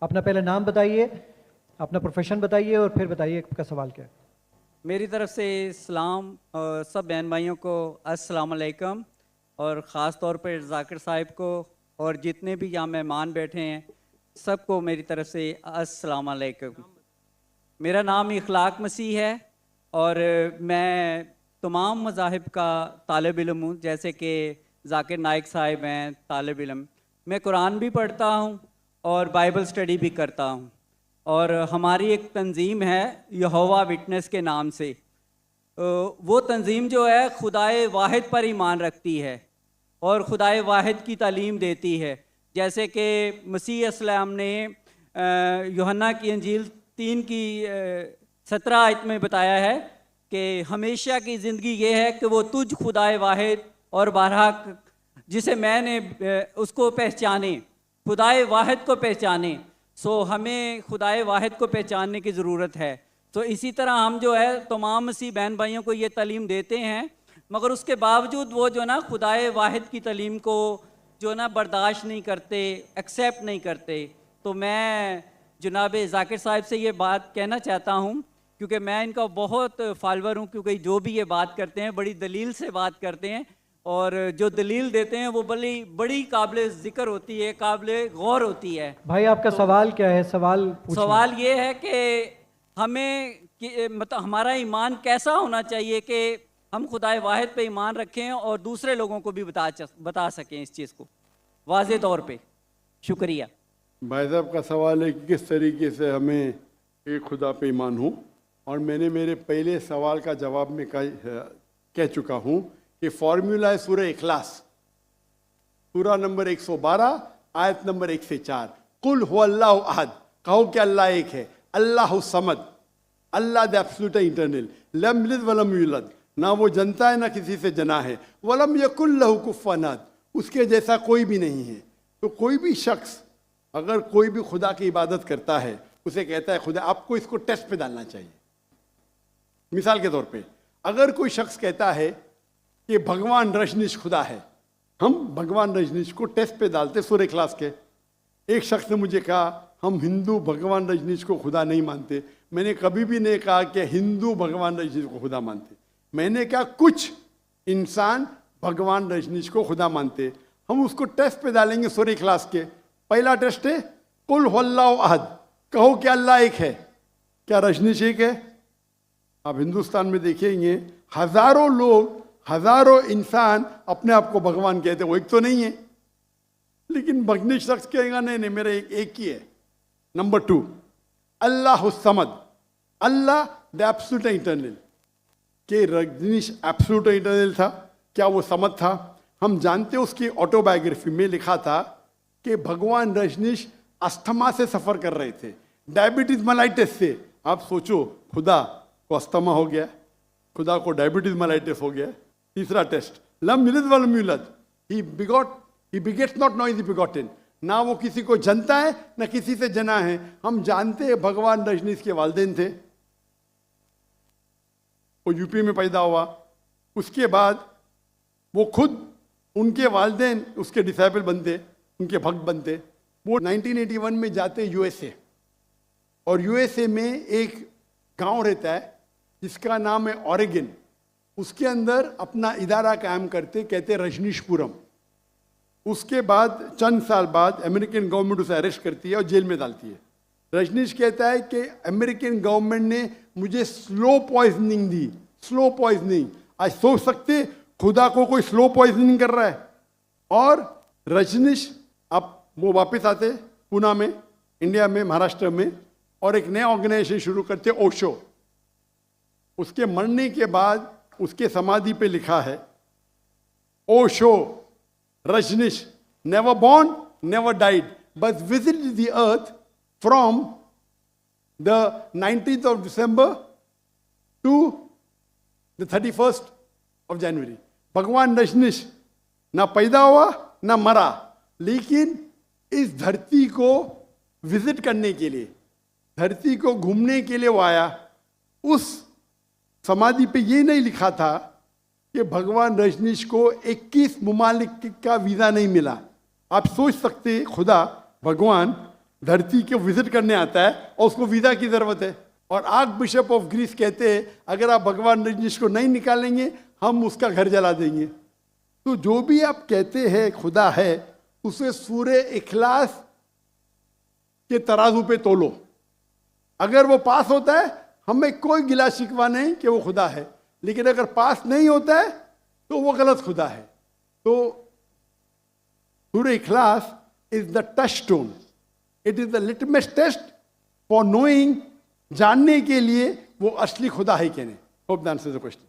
अपना पहले नाम बताइए, अपना प्रोफेशन बताइए और फिर बताइए आपका सवाल क्या है। मेरी तरफ से सलाम सब बहन भाइयों को अस्सलाम वालेकुम, और ख़ास तौर पर जाकिर साहिब को और जितने भी यहाँ मेहमान बैठे हैं सबको मेरी तरफ से अस्सलाम वालेकुम। मेरा नाम इखलाक मसीह है और मैं तमाम मज़ाहिब का तालिब इल्म हूँ। जैसे कि जाकिर नाइक साहिब हैं तालिब इल्म, मैं कुरान भी पढ़ता हूँ और बाइबल स्टडी भी करता हूँ। और हमारी एक तंजीम है यहोवा विटनेस के नाम से। वो तंजीम जो है खुदाए वाहिद पर ईमान रखती है और खुदाए वाहिद की तालीम देती है। जैसे कि मसीह अस्सलाम ने यूहन्ना की इंजील 3 की 17 आयत में बताया है कि हमेशा की ज़िंदगी ये है कि वो तुझ खुदाए वाहिद और बारहक जिसे मैंने उसको पहचाने, खुदाए वाहिद को पहचाने। सो हमें खुदाए वाहिद को पहचानने की ज़रूरत है। तो इसी तरह हम जो है तमाम मसीह बहन भाइयों को ये तालीम देते हैं, मगर उसके बावजूद वो जो ना खुदाए वाहिद की तालीम को जो ना बर्दाश्त नहीं करते, एक्सेप्ट नहीं करते। तो मैं जनाब जाकिर साहिब से ये बात कहना चाहता हूँ, क्योंकि मैं इनका बहुत फॉलोअर हूँ, क्योंकि जो भी ये बात करते हैं बड़ी दलील से बात करते हैं और जो दलील देते हैं वो बड़ी काबिल ज़िक्र होती है, काबिल गौर होती है। भाई आपका सवाल क्या है? सवाल ये है कि हमें मतलब हमारा ईमान कैसा होना चाहिए कि हम खुदाए वाहिद पे ईमान रखें और दूसरे लोगों को भी बता सकें इस चीज़ को वाज़े तौर पे। शुक्रिया। भाई साहब का सवाल है कि किस तरीके से हमें एक खुदा पे ईमान हो, और मैंने मेरे पहले सवाल का जवाब में कह चुका हूँ कि फॉर्मूला है सूरह इखलास, सूरा नंबर 112 आयत नंबर 1 से 4। कुल हु अल्लाहु अहद, कहो कि अल्लाह एक है, अल्लाहु समद, अल्लाह द एब्सोल्यूट इंटरनल, लम यलिद वलम यूलद, ना वो जनता है ना किसी से जना है, वलम यकुल लहु कुफुवन अहद, उसके जैसा कोई भी नहीं है। तो कोई भी शख्स अगर कोई भी खुदा की इबादत करता है, उसे कहता है खुदा, आपको इसको टेस्ट पे डालना चाहिए। मिसाल के तौर पे अगर कोई शख्स कहता है कि भगवान रजनीश खुदा है, हम भगवान रजनीश को टेस्ट पे डालते सूरह इखलास के। एक शख्स ने मुझे कहा हम हिंदू भगवान रजनीश को खुदा नहीं मानते। मैंने कभी भी नहीं कहा कि हिंदू भगवान रजनीश को खुदा मानते। मैंने कहा कुछ इंसान भगवान रजनीश को खुदा मानते, हम उसको टेस्ट पे डालेंगे सूरह इखलास के। पहला टेस्ट है कुल हु अल्लाहु अहद, कहो कि अल्लाह एक है, क्या रजनीश एक है? आप हिंदुस्तान में देखेंगे हजारों लोग, हजारों इंसान अपने आप को भगवान कहते, वो एक तो नहीं है। लेकिन भगनी शख्स कहेगा नहीं नहीं मेरा एक ही है। Number 2 Allah Samad, Allah the absolute internal. के रजनीश एब्सोल्यूट इंटरनल था? क्या वो समद था? हम जानते उसकी ऑटोबायोग्राफी में लिखा था कि भगवान रजनीश अस्थमा से सफर कर रहे थे, डायबिटीज मलाइटिस से। आप सोचो खुदा को अस्थमा हो गया, खुदा को डायबिटीज मलाइटिस हो गया। तीसरा टेस्ट लम यलिद वलम यूलद, he begets not, nor is begotten, ना वो किसी को जनता है ना किसी से जना है। हम जानते हैं भगवान रजनीश के वालिदैन थे, वो यूपी में पैदा हुआ। उसके बाद वो खुद, उनके वालिदैन उसके डिसाइबल बनते, उनके भक्त बनते। वो 1981 में जाते यूएसए, और यूएसए में एक गांव रहता है जिसका नाम है ऑरेगन। उसके अंदर अपना इदारा कायम करते, कहते रजनीशपुरम। उसके बाद चंद साल बाद अमेरिकन गवर्नमेंट उसे अरेस्ट करती है और जेल में डालती है। रजनीश कहता है कि अमेरिकन गवर्नमेंट ने मुझे स्लो पॉइजनिंग दी, स्लो पॉइजनिंग। आज सोच सकते खुदा को कोई स्लो पॉइजनिंग कर रहा है। और रजनीश अब वो वापस आते पुणे में, इंडिया में, महाराष्ट्र में, और एक नया ऑर्गेनाइजेशन शुरू करते ओशो। उसके मरने के बाद उसके समाधि पे लिखा है Osho Rajneesh never born never died but visited the earth from the 19th of December to the 31st of January। भगवान रजनीश ना पैदा हुआ ना मरा, लेकिन इस धरती को विजिट करने के लिए, धरती को घूमने के लिए वो आया। उस समाधि पे ये नहीं लिखा था कि भगवान रजनीश को 21 मुमालिक का वीज़ा नहीं मिला। आप सोच सकते खुदा भगवान धरती को विजिट करने आता है और उसको वीज़ा की ज़रूरत है, और आर्क बिशप ऑफ ग्रीस कहते हैं अगर आप भगवान रजनीश को नहीं निकालेंगे हम उसका घर जला देंगे। तो जो भी आप कहते हैं खुदा है, उसे सूरे इखलास के तराजू पे तोलो। अगर वो पास होता है हमें कोई गिला शिकवा नहीं कि वो खुदा है, लेकिन अगर पास नहीं होता है तो वो गलत खुदा है। तो सूरे इखलास is the touchstone, it is the litmus test for knowing, जानने के लिए वो असली खुदा है कि नहीं। Hope the answer the question.